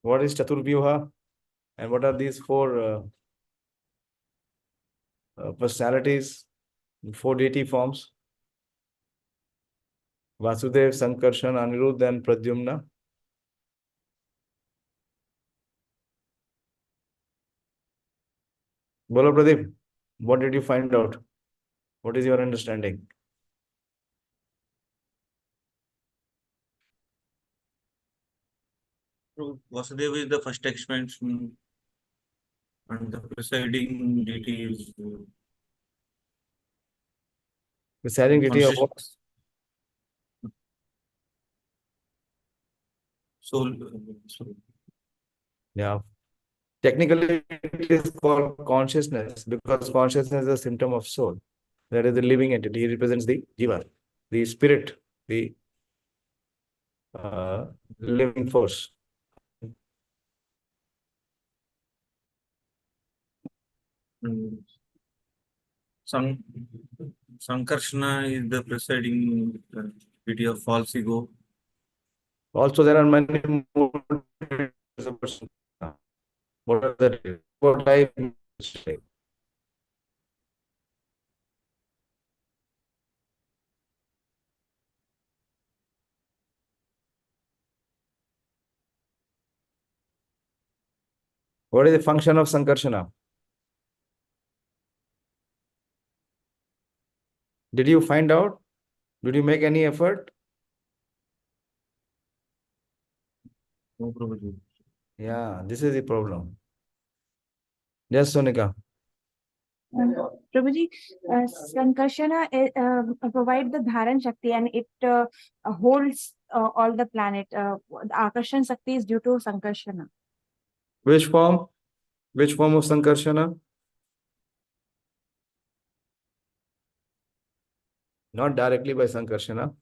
What is Chaturvyuha? And what are these four personalities, four deity forms? Vasudev, Sankarshan, Aniruddha, and Pradyumna. Bolo Pradeep, what did you find out? What is your understanding? So Vasudeva is the first expansion, and the presiding deity is Presiding deity of what? soul. Yeah. Technically, it is called consciousness because consciousness is a symptom of soul. That is the living entity. He represents the jiva, the spirit, the living force. Sankarsana is the presiding deity of false ego. Also, there are many more. What are the what I say? What is the function of Sankarshana? Did you find out? Did you make any effort? No, Prabhuji. Yeah, this is the problem. Yes, Sonika. Prabhuji, Sankarsana provide the Dharan Shakti and it holds all the planet. The Akarshan Shakti is due to Sankarsana. Which form? Which form of Sankarshana? Not directly by Sankarshana.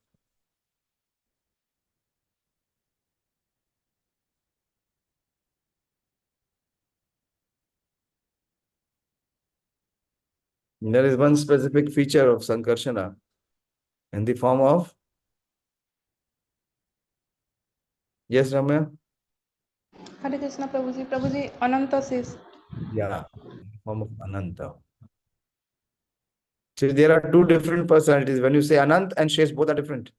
There is one specific feature of Sankarshana in the form of. Yes, Ramya? Hare Krishna Prabhuji. Prabhuji, Ananta says. Yeah, form of Ananta. See, there are two different personalities. When you say Anant and Shesh, both are different.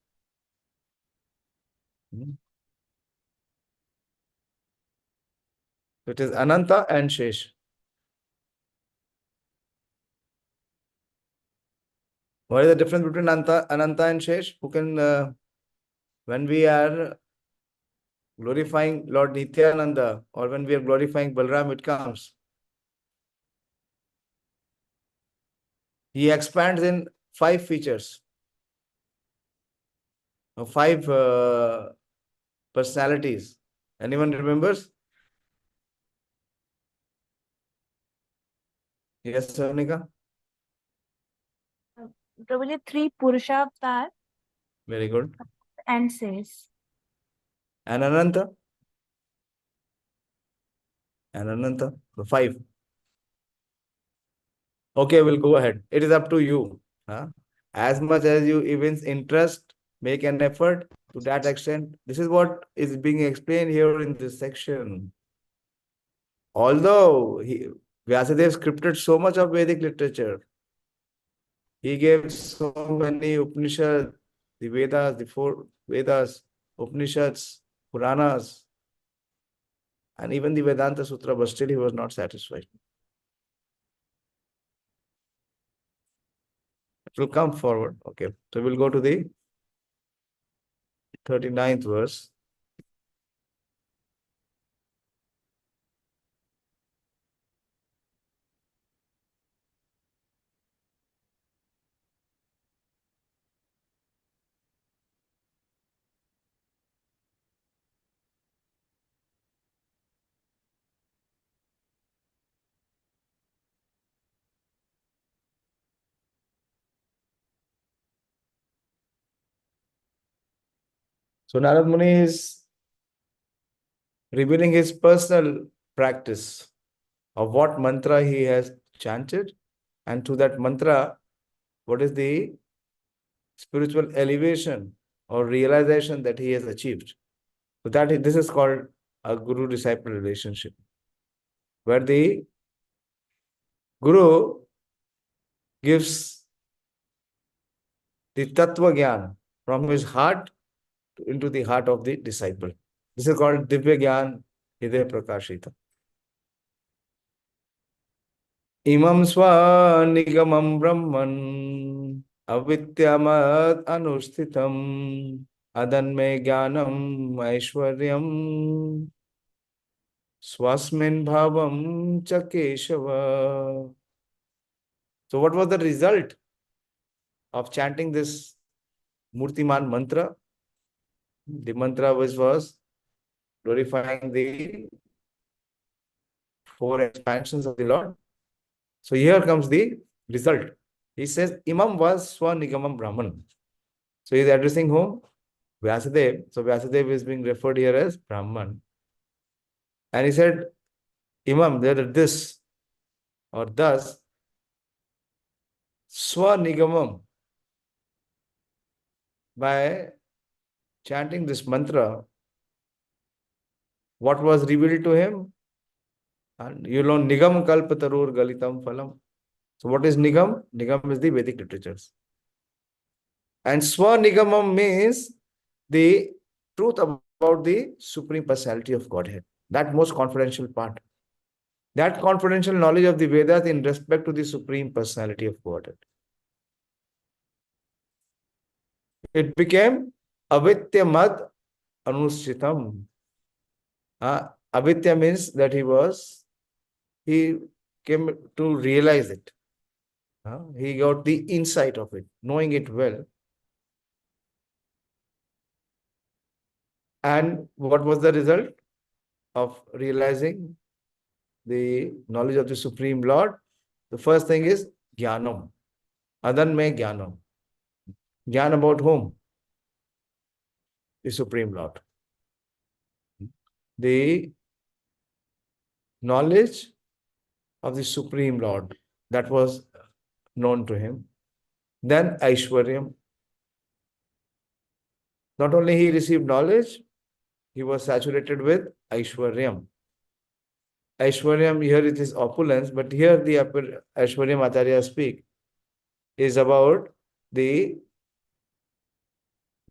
It is Ananta and Shesh. What is the difference between Ananta and Shesh? Who can, when we are glorifying Lord Nityananda or when we are glorifying Balram, it comes. He expands in 5 features, or 5 personalities. Anyone remembers? Yes, Sonika? Prabhuji, 3 Purusha Avatar Very good. and says. And Ananta? And Ananta? The 5. Okay, we'll go ahead. It is up to you. Huh? As much as you evince interest, make an effort to that extent. This is what is being explained here in this section. Although Vyāsadeva scripted so much of Vedic literature, he gave so many Upanishads, the Vedas, the 4 Vedas, Upanishads, Puranas, and even the Vedanta Sutra, but still he was not satisfied. It will come forward. Okay, so we'll go to the 39th verse. So Narad Muni is revealing his personal practice of what mantra he has chanted, and to that mantra, what is the spiritual elevation or realization that he has achieved. So this is called a guru-disciple relationship, where the guru gives the tattva gyan from his heart into the heart of the disciple. This is called divya gyan hridaya prakashita. Imam sva-nigamam brahman avetya mad-anuṣṭhitam adān jñānam aiśvaryaṁ svasmin bhāvaṁ keśavaḥ. So what was the result of chanting this Murtiman mantra? The mantra which was glorifying the four expansions of the Lord. So here comes the result. He says, imam was sva-nigamam brahman. So he is addressing whom? Vyāsadeva. So Vyāsadeva is being referred here as brahman. And he said, imam, there is this or thus, sva-nigamam. By chanting this mantra, what was revealed to him? And you know, nigam kalpatarur galitam phalam. So what is nigam? Nigam is the Vedic literatures. And sva-nigamam means the truth about the Supreme Personality of Godhead. That most confidential part. That confidential knowledge of the Vedas in respect to the Supreme Personality of Godhead. It became avetya mad-anuṣṭhitam. Avetya means that he came to realize it. He got the insight of it, knowing it well. And what was the result of realizing the knowledge of the Supreme Lord? The first thing is jñānam. Adān jñānam. Jnana about whom? The Supreme Lord. The knowledge of the Supreme Lord that was known to him. Then aiśvaryam. Not only he received knowledge, he was saturated with aiśvaryam. Aiśvaryam, here it is opulence, but here the aiśvaryam Acharya speak is about the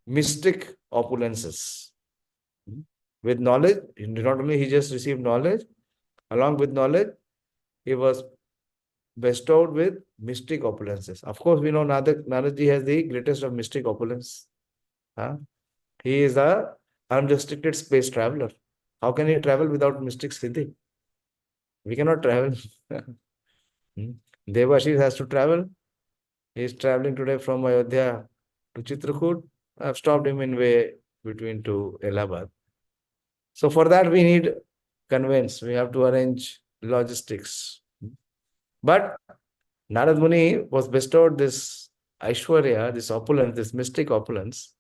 mystic opulences. With knowledge, not only he just received knowledge, along with knowledge, he was bestowed with mystic opulences. Of course, we know Naradji has the greatest of mystic opulence. He is a unrestricted space traveler. How can he travel without mystic siddhi? We cannot travel. Devashis has to travel. He is traveling today from Ayodhya to Chitrakoot. I have stopped him in way between to Allahabad. So for that we need conveyance. We have to arrange logistics. But Narad Muni was bestowed this aishwarya, this opulence, this mystic opulence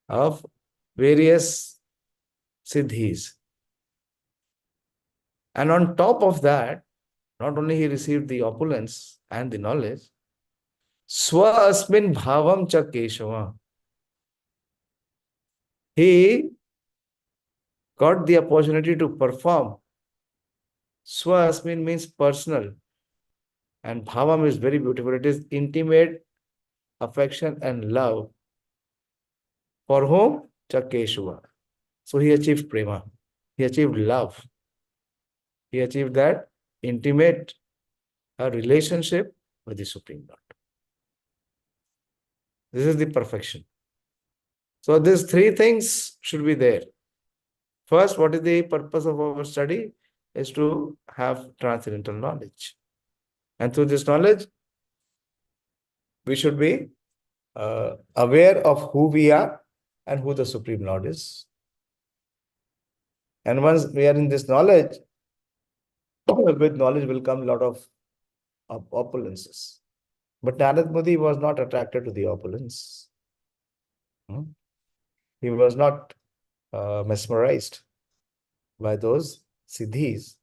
of various siddhis. And on top of that, not only he received the opulence and the knowledge, svasmin bhāvam cha keśavaḥ. He got the opportunity to perform. Svasmin means personal. And bhāvam is very beautiful. It is intimate affection and love. For whom? Cha keśavaḥ. So he achieved prema. He achieved love. He achieved that intimate relationship with the Supreme Lord. This is the perfection. So these three things should be there. First, what is the purpose of our study? Is to have transcendental knowledge. And through this knowledge, we should be aware of who we are and who the Supreme Lord is. And once we are in this knowledge, with knowledge will come a lot of opulences. But Narad Muni was not attracted to the opulence. He was not mesmerized by those siddhis.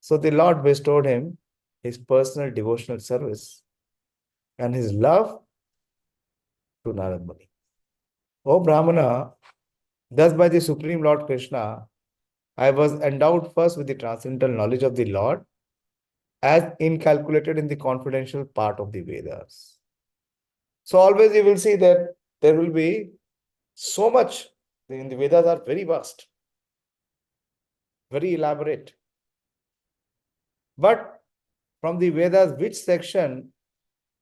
So the Lord bestowed him his personal devotional service and his love to Narad Muni. O Brahmana, thus by the Supreme Lord Kṛṣṇa, I was endowed first with the transcendental knowledge of the Lord as inculcated in the confidential part of the Vedas. So always you will see that there will be so much. In the Vedas are very vast, very elaborate. But from the Vedas, which section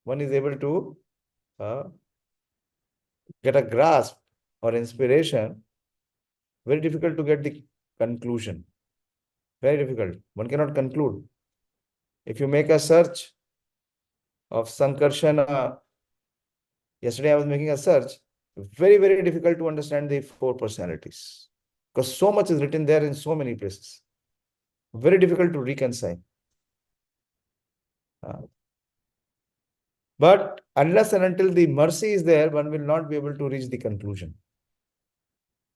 one is able to get a grasp or inspiration, very difficult to get the conclusion. Very difficult. One cannot conclude. If you make a search of Sankarsana, yesterday I was making a search, very, very difficult to understand the four personalities. Because so much is written there in so many places. Very difficult to reconcile. But unless and until the mercy is there, one will not be able to reach the conclusion.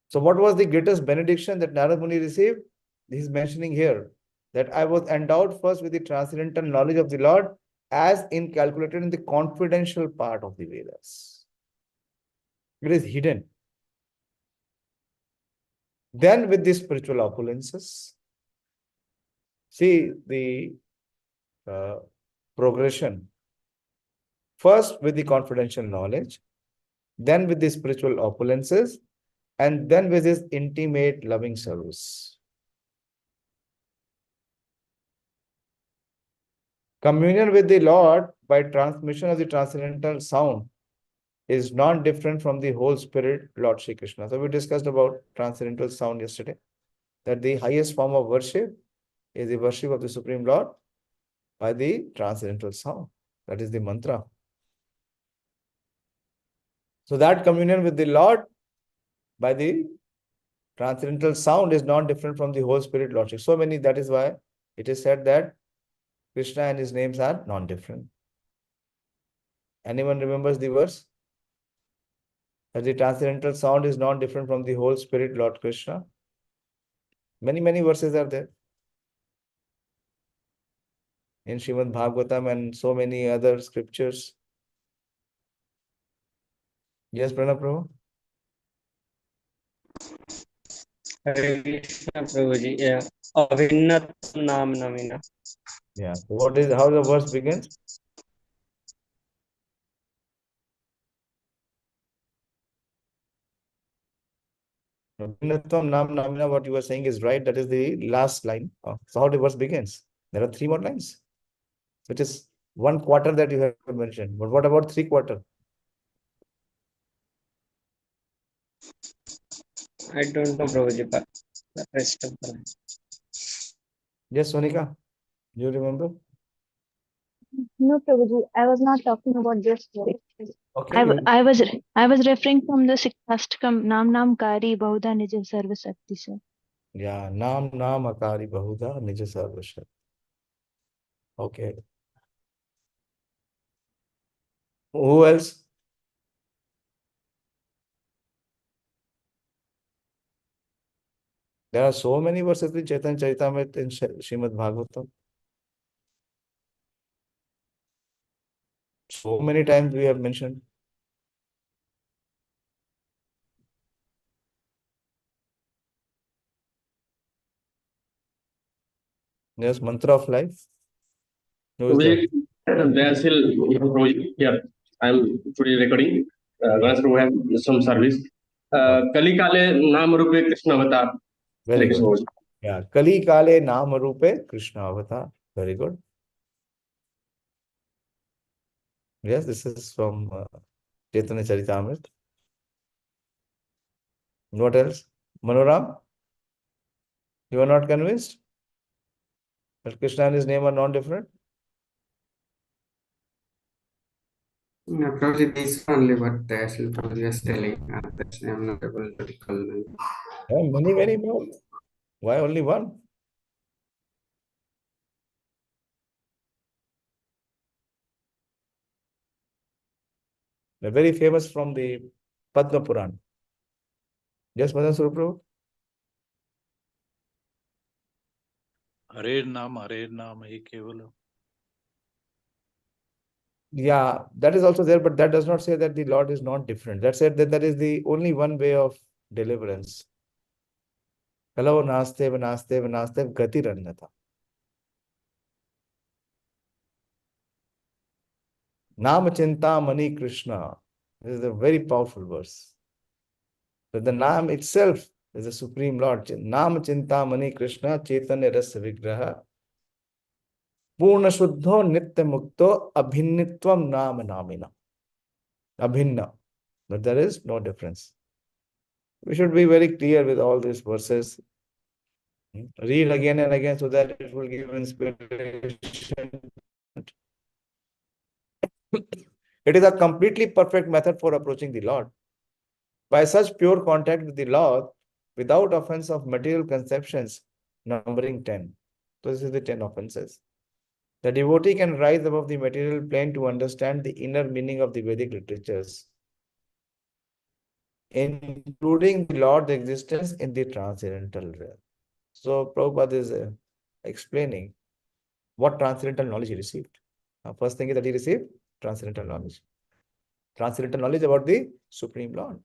So what was the greatest benediction that Narad Muni received? He is mentioning here that I was endowed first with the transcendental knowledge of the Lord as inculcated in the confidential part of the Vedas. It is hidden. Then with the spiritual opulences, see the progression. First with the confidential knowledge, then with the spiritual opulences, and then with his intimate loving service. Communion with the Lord by transmission of the transcendental sound is non-different from the whole spirit, Lord Shri Krishna. So we discussed about transcendental sound yesterday, that the highest form of worship is the worship of the Supreme Lord by the transcendental sound. That is the mantra. So that communion with the Lord by the transcendental sound is not different from the whole spirit, Lord Shri. So many, that is why it is said that Krishna and his names are non-different. Anyone remembers the verse? That the transcendental sound is non-different from the whole spirit, Lord Kṛṣṇa. Many, many verses are there. In Srimad Bhāgavatam and so many other scriptures. Yes, Pranab Prabhu? Hare Krishna Prabhuji. Yeah. Avinnattam nam namina. Yeah. What is, how the verse begins? Avinnatvam nam namina, what you are saying is right. That is the last line. So how the verse begins? There are 3 more lines, which is 1/4 that you have mentioned. But what about 3/4? I don't know Prabhuji, but the rest of the line. Yes, Sonika, you remember? No, Prabhuji, I was not talking about this verse. Okay. I was referring from the Sikastakam Nam Nam Kari Bahuda Nija Sarva Sakti, sir. Yeah, Nam Nam Akari Bahuda Nija Sarvashat. Okay. Who else? There are so many verses in Chaitanya Charitamrita in Srimad Bhagavatam. So many times we have mentioned. Yes, mantra of life. Who is that? Here, I'm today recording. We have some service. Kali Kale Naam Rupe Krishna Avatar. Very good. Yeah, Kali Kale Naam Rupe Krishna Avatar. Very good. Yes, this is from Chaitanya Charitamrita. What else? Manoram? You are not convinced that Krishna and his name are non-different? No, probably this only what the actual Prabhuji was telling. That's I'm not able to recall. Yeah, many, many more. Why only one? They're very famous from the Padma Puran. Yes, Madan Suruprabhu? Hare Nam He Kevalam. Yeah, that is also there, but that does not say that the Lord is not different. That said that that is the only one way of deliverance. कलौ नास्तेव नास्तेव नास्तेव गतिरन्यथा. Nama Chintamani Krishna. This is a very powerful verse. But the Nam itself is the Supreme Lord. Nama Chintamani Krishna Chaitanya Rasa Vigraha Purna Shuddho Nitya Mukto Abhinnitvam Nama Namina. Abhinna. But there is no difference. We should be very clear with all these verses. Read again and again so that it will give inspiration. It is a completely perfect method for approaching the Lord. By such pure contact with the Lord, without offense of material conceptions, numbering 10. So this is the 10 offenses. The devotee can rise above the material plane to understand the inner meaning of the Vedic literatures, including the Lord's existence in the transcendental realm. So Prabhupada is explaining what transcendental knowledge he received. First thing is that he received transcendental knowledge. Transcendental knowledge about the Supreme Lord.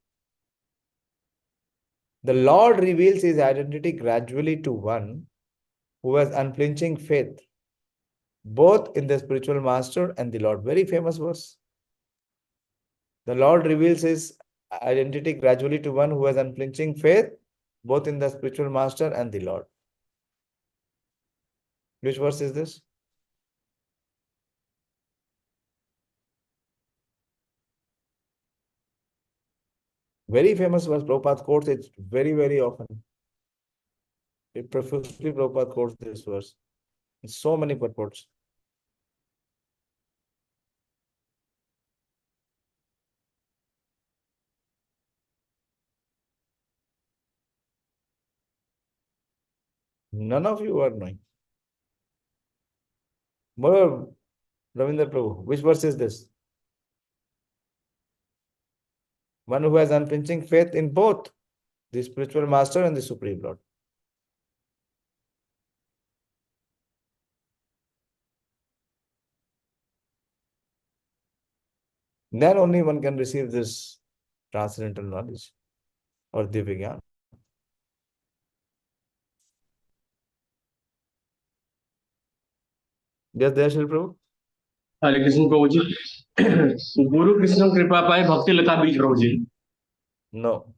The Lord reveals his identity gradually to one who has unflinching faith, both in the spiritual master and the Lord. Very famous verse. The Lord reveals his identity gradually to one who has unflinching faith, both in the spiritual master and the Lord. Which verse is this? Very famous verse. Prabhupada quotes it very, very often. It profusely Prabhupada quotes this verse. In so many purports. None of you are knowing. More, Ravindra Prabhu, which verse is this? One who has unflinching faith in both the spiritual master and the Supreme Lord. Then only one can receive this transcendental knowledge or divya. Yes, there, Shri Prabhu. हरे कृष्ण प्रभु जी गुरु कृष्ण कृपा पाए भक्ति लता बीज प्रभु जी. No.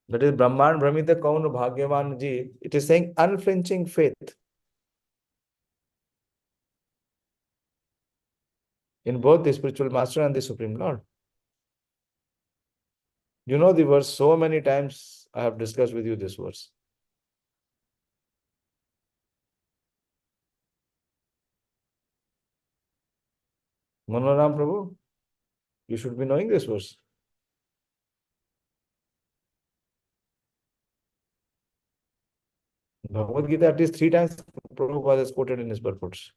That is Brahman, Brahmita Kaun Bhagyavan Ji. It is saying unflinching faith in both the spiritual master and the Supreme Lord. You know the verse, so many times I have discussed with you this verse. Manoram Prabhu, you should be knowing this verse. Bhagavad Gita at least 3 times Prabhupada has quoted in his purports.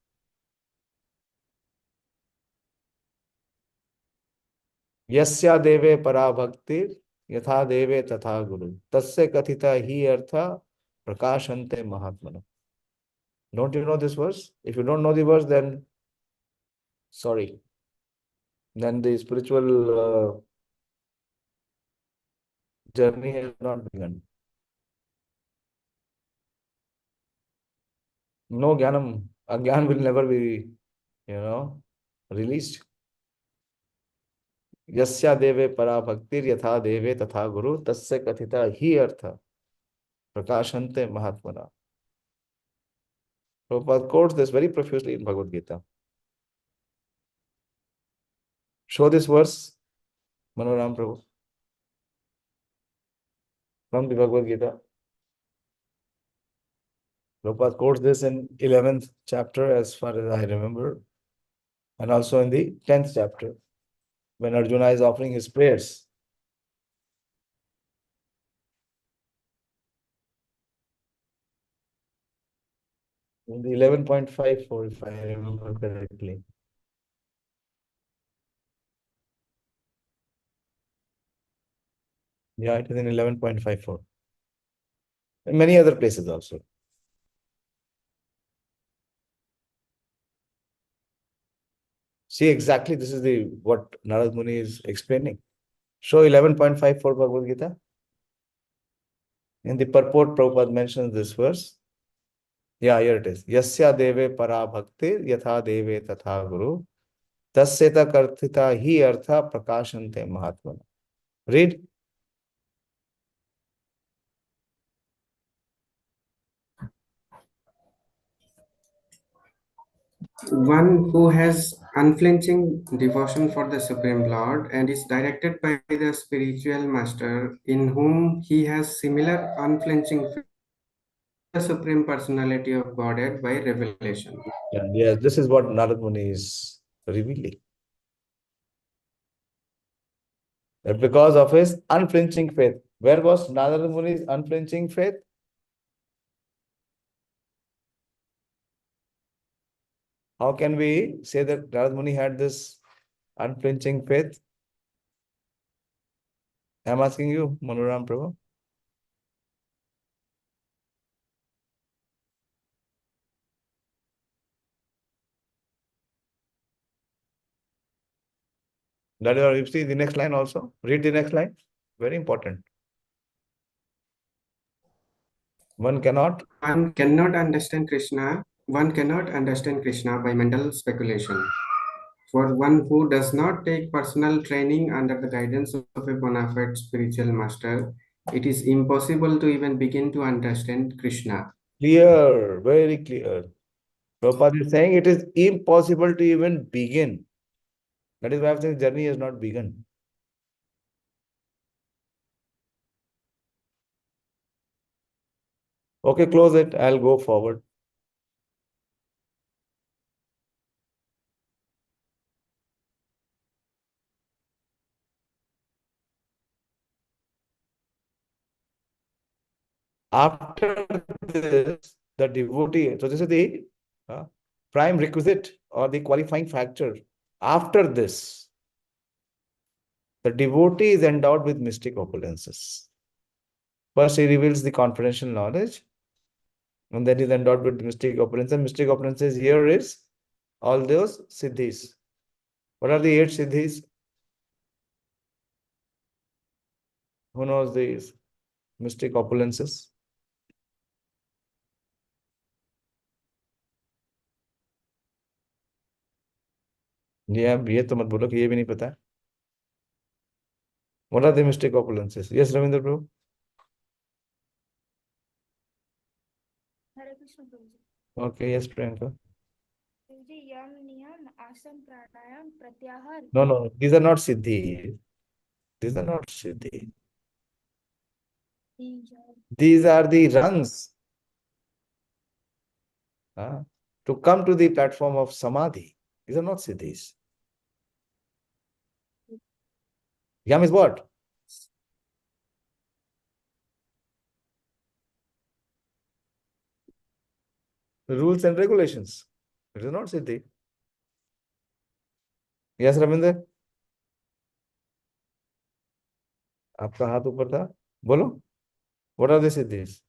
Yasya deve para bhakti yatha deve tatha guru tasya kathita hi artha prakashante mahatmana. Don't you know this verse? If you don't know the verse, then sorry. Then the spiritual journey has not begun. No jnānam, ajnān will never be, released. Yasya deve para bhaktir yatha deve tatha guru tasya kathita hi artha prakashante mahatmana. Prabhupada quotes this very profusely in Bhagavad Gita. Show this verse, Manoram Prabhu, from the Bhagavad Gita. Prabhupada quotes this in 11th chapter as far as I remember, and also in the 10th chapter when Arjuna is offering his prayers. In the 11.54, if I remember correctly. Yeah, it is in 11.54. And many other places also. See, exactly this is what Narad Muni is explaining. Show 11.54 Bhagavad Gita. In the purport, Prabhupada mentions this verse. Yeah, here it is. Yasya deve para bhakti yatha deve tatha guru tasyeta karthita hi artha prakashante mahatmana. Read. One who has unflinching devotion for the Supreme Lord and is directed by the spiritual master in whom he has similar unflinching faith in the Supreme Personality of Godhead by revelation. Yeah, yes, this is what Narad Muni is revealing. That because of his unflinching faith. Where was Narad Muni's unflinching faith? How can we say that Narad Muni had this unflinching faith? I'm asking you, Manoram Prabhu. That is, you see the next line also. Read the next line. Very important. One cannot. One cannot understand Krishna. One cannot understand Krishna by mental speculation. For one who does not take personal training under the guidance of a bona fide spiritual master, it is impossible to even begin to understand Krishna. Clear, very clear. Prabhupada is saying it is impossible to even begin. That is why I'm saying journey has not begun. Okay, close it. I'll go forward. After this, the devotee, so this is the prime requisite or the qualifying factor. After this, the devotee is endowed with mystic opulences. First, he reveals the confidential knowledge, and then he is endowed with mystic opulences. Mystic opulences here is all those siddhis. What are the 8 siddhis? Who knows these mystic opulences? ये तो मत बोलो कि ये भी नहीं पता है. What are the mystic opulences? Yes, Ravindra Prabhu. Hare Krishna Prabhuji. Okay, yes, Priyanka. Prabhuji, yam, niyam, asam, pranayam, pratyahar. No, these are not siddhi. These are not siddhi. These are the rungs to come to the platform of samadhi. These are not siddhis. Yam is what? The rules and regulations. It is not siddhi. Yes, Ravinder? आपका हाथ ऊपर था. बोलो. What are the siddhis?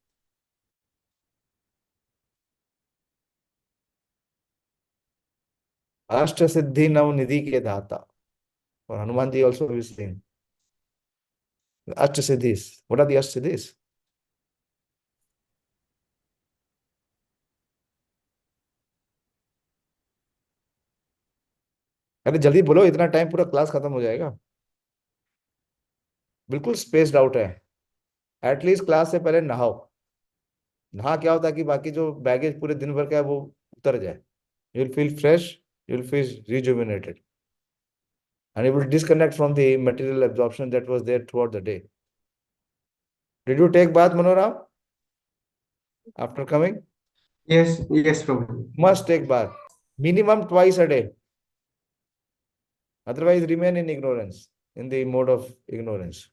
अष्ट सिद्धि नव निधि के दाता. और Hanuman ji also is saying अष्ट सिद्धीस. What are the अष्ट सिद्धीस? अरे जल्दी बोलो, इतना टाइम पूरा क्लास खत्म हो जाएगा. बिल्कुल स्पेस्ड आउट है. एटलीस्ट क्लास से पहले नहाओ. नहा क्या होता है कि बाकी जो बैगेज पूरे दिन भर का है वो उतर जाए. You will feel fresh, you will feel rejuvenated, and you will disconnect from the material absorption that was there throughout the day. Did you take bath, Manoram? After coming? Yes, Prabhu. Must take bath. Minimum twice a day. Otherwise, remain in ignorance, in the mode of ignorance.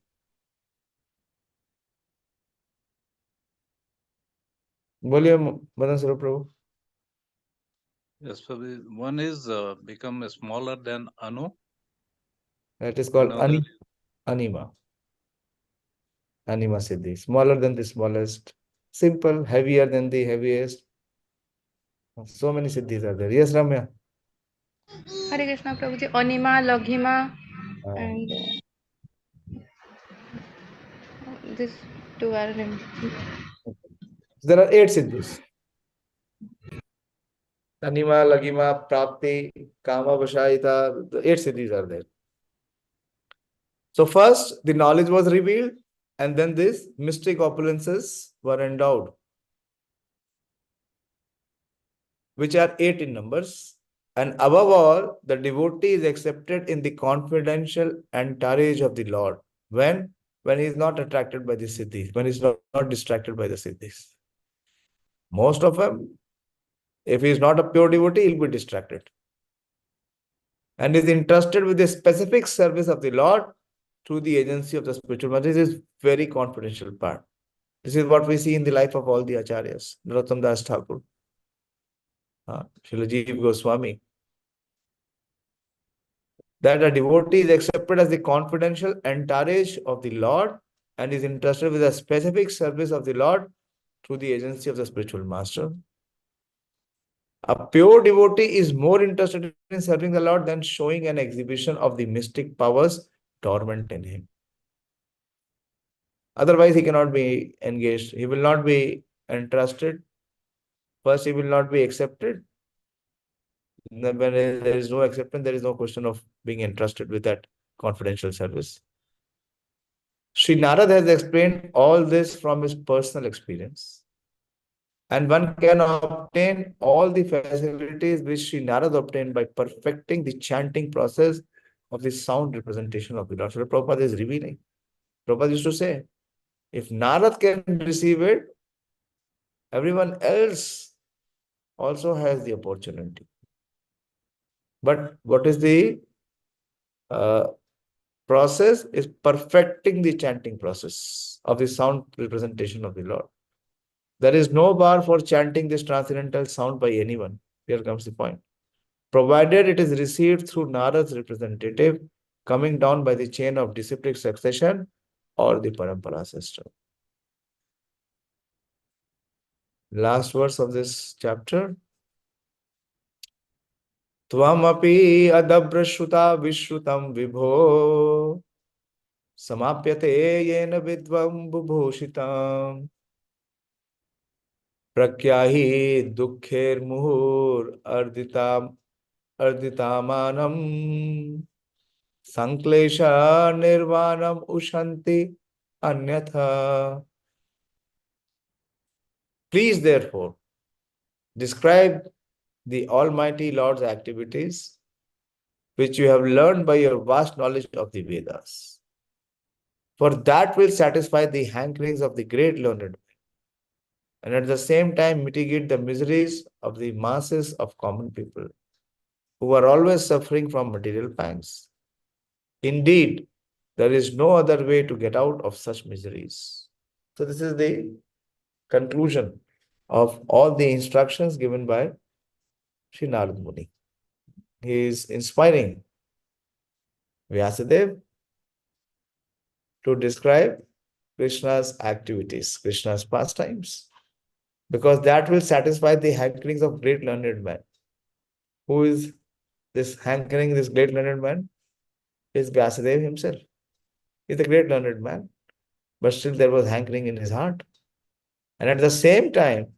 बोलिए मदन स्वरूप प्रभु. Yes, Prabhuji. One is become smaller than Anu. That is called Another, anima. Anima siddhi. Smaller than the smallest. Simple, heavier than the heaviest. So many siddhis are there. Yes, Ramya? Hare Krishna Prabhuji, Anima, Laghima, and this Two are There are 8 siddhis. Anima, Lagima, Prapti, Kama, Vashayita, the 8 siddhis are there. So first, the knowledge was revealed, and then these mystic opulences were endowed, which are 8 in numbers. And above all, the devotee is accepted in the confidential entourage of the Lord. When he is not attracted by the siddhis, when he is not distracted by the siddhis. Most of them, if he is not a pure devotee, he will be distracted. And is entrusted with the specific service of the Lord through the agency of the spiritual master. This is very confidential part. This is what we see in the life of all the acharyas. Narottam Das Thakur, Srila Jiva Goswami. That a devotee is accepted as the confidential entourage of the Lord and is entrusted with a specific service of the Lord through the agency of the spiritual master. A pure devotee is more interested in serving the Lord than showing an exhibition of the mystic powers dormant in him. Otherwise, he cannot be engaged. He will not be entrusted. First, he will not be accepted. When there is no acceptance, there is no question of being entrusted with that confidential service. Sri Narad has explained all this from his personal experience. And one can obtain all the facilities which Sri Narad obtained by perfecting the chanting process of the sound representation of the Lord. So Prabhupada is revealing. Prabhupada used to say, if Narad can receive it, everyone else also has the opportunity. But what is the process? Is perfecting the chanting process of the sound representation of the Lord. There is no bar for chanting this transcendental sound by anyone. Here comes the point. Provided it is received through Narad's representative, coming down by the chain of disciplic succession or the parampara system. Last verse of this chapter. Tvamapi adabrashruta vishrutam vibho samapyate yena vidvam bubhushitam prakyahi dukkher muhur arditamanam sanklesha nirvanam ushanti anyatha. Please, therefore, describe the Almighty Lord's activities, which you have learned by your vast knowledge of the Vedas. For that will satisfy the hankerings of the great learned, and at the same time mitigate the miseries of the masses of common people, who are always suffering from material pangs. Indeed, there is no other way to get out of such miseries. So this is the conclusion of all the instructions given by Sri Narad Muni. He is inspiring Vyāsadeva to describe Krishna's activities, Krishna's pastimes, because that will satisfy the hankerings of great learned man. Who is this hankering, this great learned man? Is Vyāsadeva himself. He is a great learned man, but still there was hankering in his heart. And at the same time,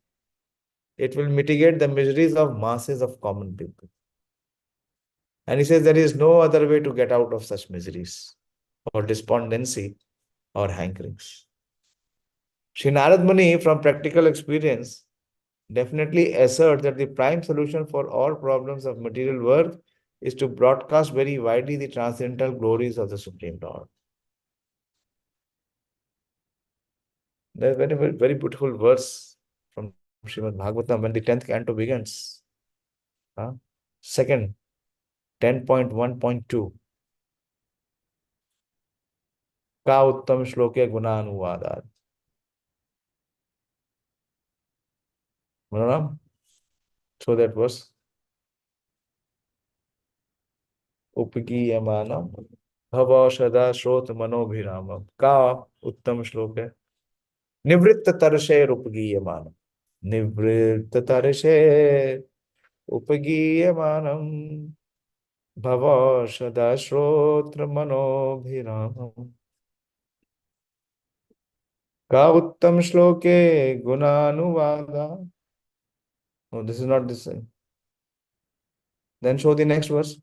it will mitigate the miseries of masses of common people. And he says there is no other way to get out of such miseries or despondency or hankerings. Sri Narad Muni, from practical experience, definitely asserts that the prime solution for all problems of material worth is to broadcast very widely the transcendental glories of the Supreme Lord. There's a very, very beautiful verse from Srimad Bhagavatam when the 10th canto begins. Second, 10.1.2. Ka uttam shloke gunanuvadat. Mananam? So that verse. Upagīyamanam bhava shrot manobhiramam. Ka uttam shloke. Nivritta tarshe upagīyamanam. Nivritta tarshe upagīyamanam bhava shrot manobhiramam. Ka uttam shloke gunanuvada. No, this is not this. Then show the next verse.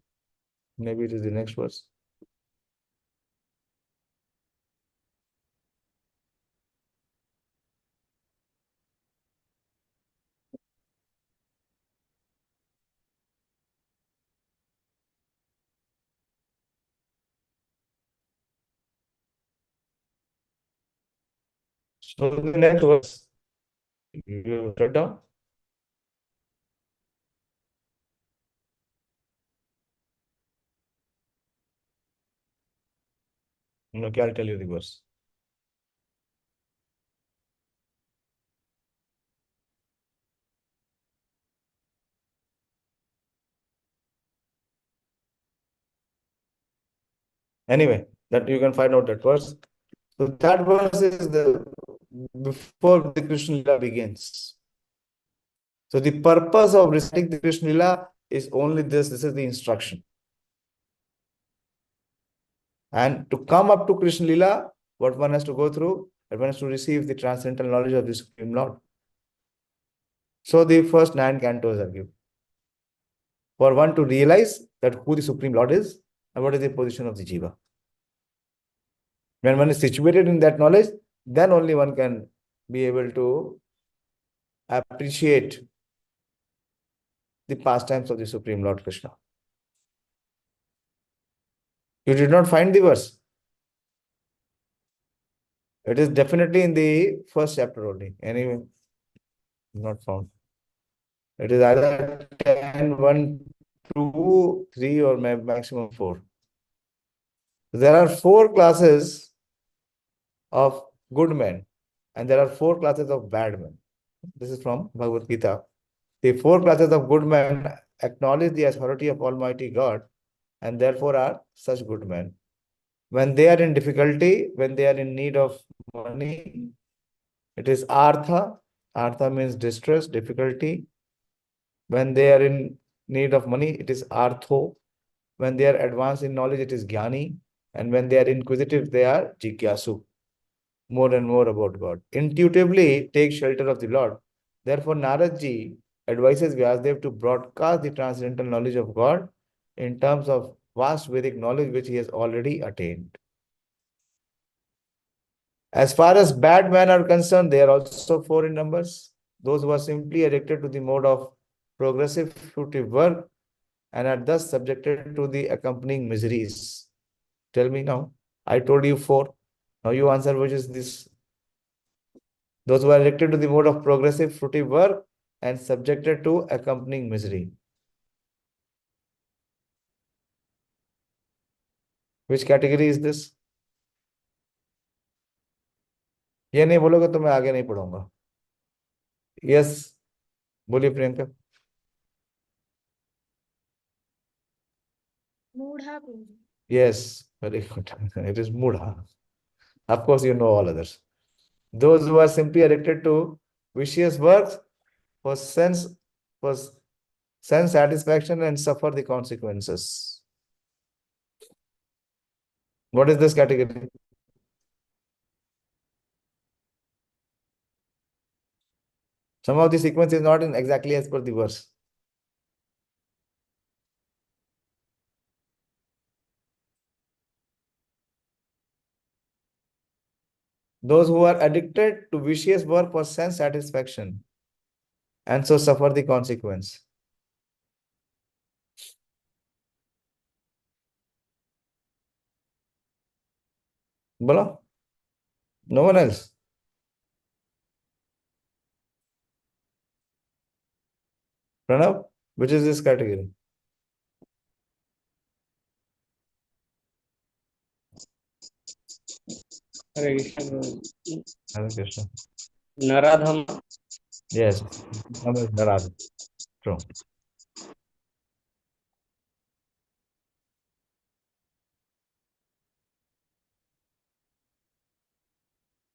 Maybe it is the next verse. Show the next verse. You write down. Okay, I'll tell you the verse. Anyway, that you can find out that verse. So that verse is the before the Krishna Lila begins. So the purpose of reciting the Krishna Lila is only this. This is the instruction. And to come up to Krishna Lila, what one has to go through, one has to receive the transcendental knowledge of the Supreme Lord. So the first 9 cantos are given. For one to realize that who the Supreme Lord is and what is the position of the Jiva. When one is situated in that knowledge, then only one can be able to appreciate the pastimes of the Supreme Lord Kṛṣṇa. You did not find the verse. It is definitely in the first chapter only. Anyway, not found. It is either 10, 1, 2, 3 or maximum 4. There are 4 classes of good men and there are 4 classes of bad men. This is from Bhagavad Gita. The 4 classes of good men acknowledge the authority of Almighty God and therefore are such good men. When they are in difficulty, when they are in need of money, it is artha. Artha means distress, difficulty. When they are in need of money, it is artho. When they are advanced in knowledge, it is jñāni. And when they are inquisitive, they are jigyasu. More and more about God. Intuitively take shelter of the Lord. Therefore, Naradji advises Vyāsadeva to broadcast the transcendental knowledge of God in terms of vast Vedic knowledge which he has already attained. As far as bad men are concerned, they are also 4 in numbers. Those who are simply addicted to the mode of progressive fruitive work and are thus subjected to the accompanying miseries. Tell me now. I told you 4. Now you answer which is this. Those who are addicted to the mode of progressive fruitive work and subjected to accompanying misery. Which category is this? ये नहीं बोलोगे तो मैं आगे नहीं पढ़ूंगा. Yes, बोलिए Priyanka. Mudha. Yes, very good. It is mudha. Of course, you know all others. Those who are simply addicted to vicious works for sense satisfaction and suffer the consequences. What is this category? Some of the sequence is not in exactly as per the verse. Those who are addicted to vicious work for sense satisfaction and so suffer the consequence. Bola? No one else? Pranav, which is this category? Hare Krishna. Hare Krishna. Naradham. Yes, Narad. True.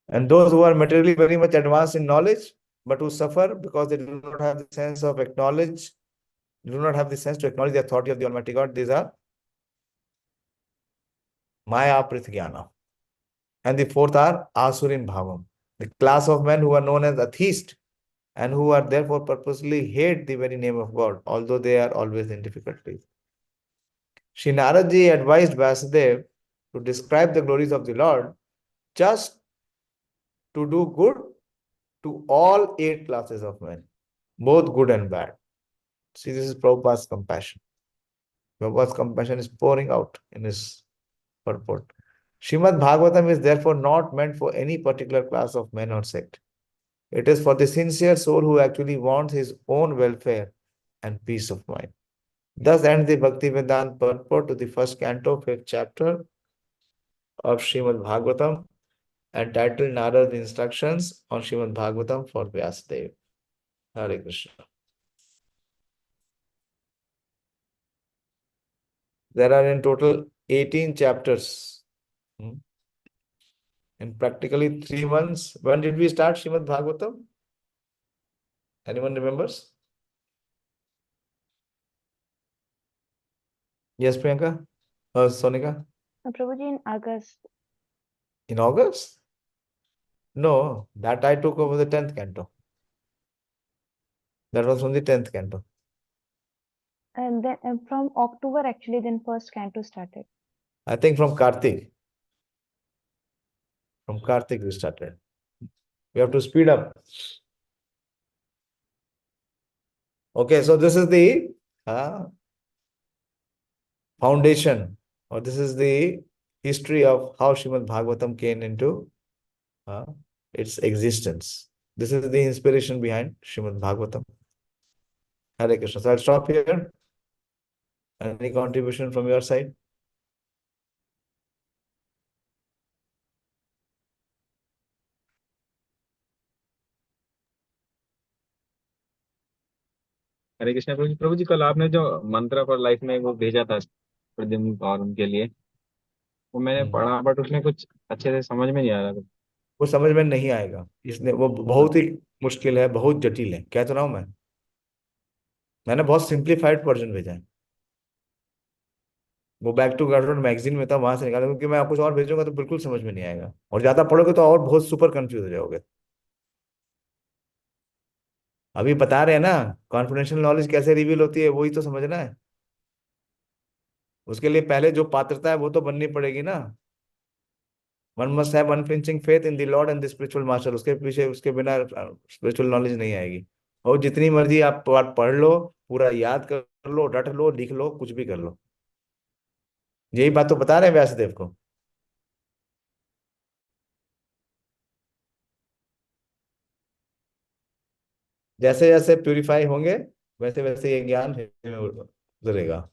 And those who are materially very much advanced in knowledge, but who suffer because they do not have the sense of acknowledge, do not have the sense to acknowledge the authority of the Almighty God, these are Maya Prithjnana. And the 4th are Asurim Bhāvam. The class of men who are known as atheists and who are therefore purposely hate the very name of God, although they are always in difficulties. Shri Narad Ji advised Vyāsadeva to describe the glories of the Lord just to do good to all 8 classes of men, both good and bad. See, this is Prabhupada's compassion. Prabhupada's compassion is pouring out in his purport. Srimad Bhagavatam is therefore not meant for any particular class of men or sect. It is for the sincere soul who actually wants his own welfare and peace of mind. Thus ends the Bhakti Vedanta purport to the first canto, 5th chapter of Srimad Bhagavatam, entitled Narad's Instructions on Srimad Bhagavatam for Vyāsadeva. Hare Krishna. There are in total 18 chapters. In practically 3 months. When did we start Srimad Bhagavatam? Anyone remembers? Yes, Priyanka? Sonika? Prabhuji, in August. In August? No, that I took over the 10th canto. That was from the 10th canto. And then from October, actually, then first canto started. I think from Kartik. From Kartik we started. We have to speed up. Okay, so this is the foundation, or this is the history of how Srimad Bhagavatam came into its existence. This is the inspiration behind Srimad Bhagavatam. Hare Krishna. So I'll stop here. Any contribution from your side? हरे कृष्णा प्रभु जी। प्रभु जी, कल आपने जो मंत्र for life में वो भेजा था प्रद्युम्न और उनके लिए, वो मैंने पढ़ा, बट उसमें कुछ अच्छे से समझ में नहीं आ रहा। वो समझ में नहीं आएगा, इसने वो बहुत ही मुश्किल है, बहुत जटिल है। कह तो रहा हूं मैंने बहुत सिंप्लीफाइड वर्जन भेजा है। वो बैक टू गॉड मैगजीन में था, वहां से निकाला, क्योंकि मैं आपको कुछ और भेजूंगा तो बिल्कुल समझ में नहीं आएगा, और ज्यादा पढ़ोगे तो और बहुत सुपर कंफ्यूज हो जाओगे। अभी बता रहे हैं ना, कॉन्फिडेंशियल नॉलेज कैसे रिवील होती है, वही तो समझना है। उसके लिए पहले जो पात्रता है वो तो बननी पड़ेगी ना। One must have unflinching faith in the Lord and the spiritual master. उसके पीछे, उसके बिना स्पिरिचुअल नॉलेज नहीं आएगी। और जितनी मर्जी आप पढ़ लो, पूरा याद कर लो, रट लो, लिख लो, कुछ भी कर लो। यही बात तो बता रहे हैं व्यासदेव को। जैसे जैसे प्यूरिफाई होंगे वैसे वैसे ये ज्ञान उतरेगा।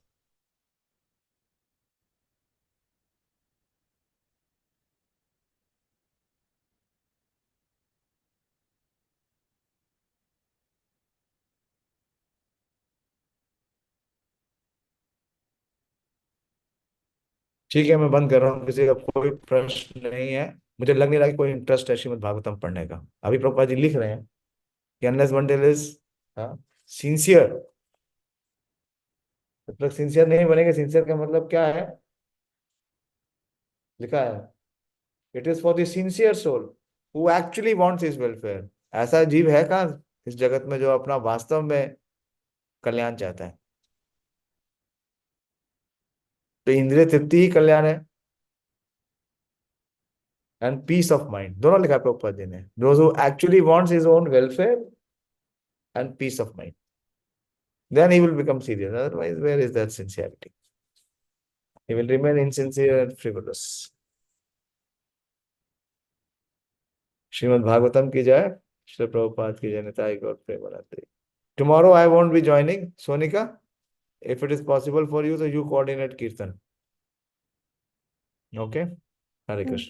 ठीक है, मैं बंद कर रहा हूँ। किसी का कोई प्रश्न नहीं है? मुझे लग नहीं रहा कि कोई इंटरेस्ट है श्रीमद् भागवतम पढ़ने का। अभी प्रभुपाद जी लिख रहे हैं कि अनलेस वन इज सिंसियर, जब तक सिंसियर नहीं बनेंगे। सिंसियर का मतलब क्या है? लिखा है, it is for the sincere soul who actually wants his welfare. ऐसा जीव है कहाँ इस जगत में जो अपना वास्तव में कल्याण चाहता है? तो इंद्रिय तृप्ति ही कल्याण है, एंड पीस ऑफ माइंड, दोनों लिखा है प्रभुपाद जी ने। Those who actually wants his own welfare and peace of mind, then he will become serious. Otherwise, where is that sincerity? He will remain insincere and frivolous. Srimad Bhagavatam ki jai, Srila Prabhupada ki jai, Nitai Gaur Premanande. Tomorrow I won't be joining. Sonika, if it is possible for you, so you coordinate Kirtan. Okay? Hare Krishna.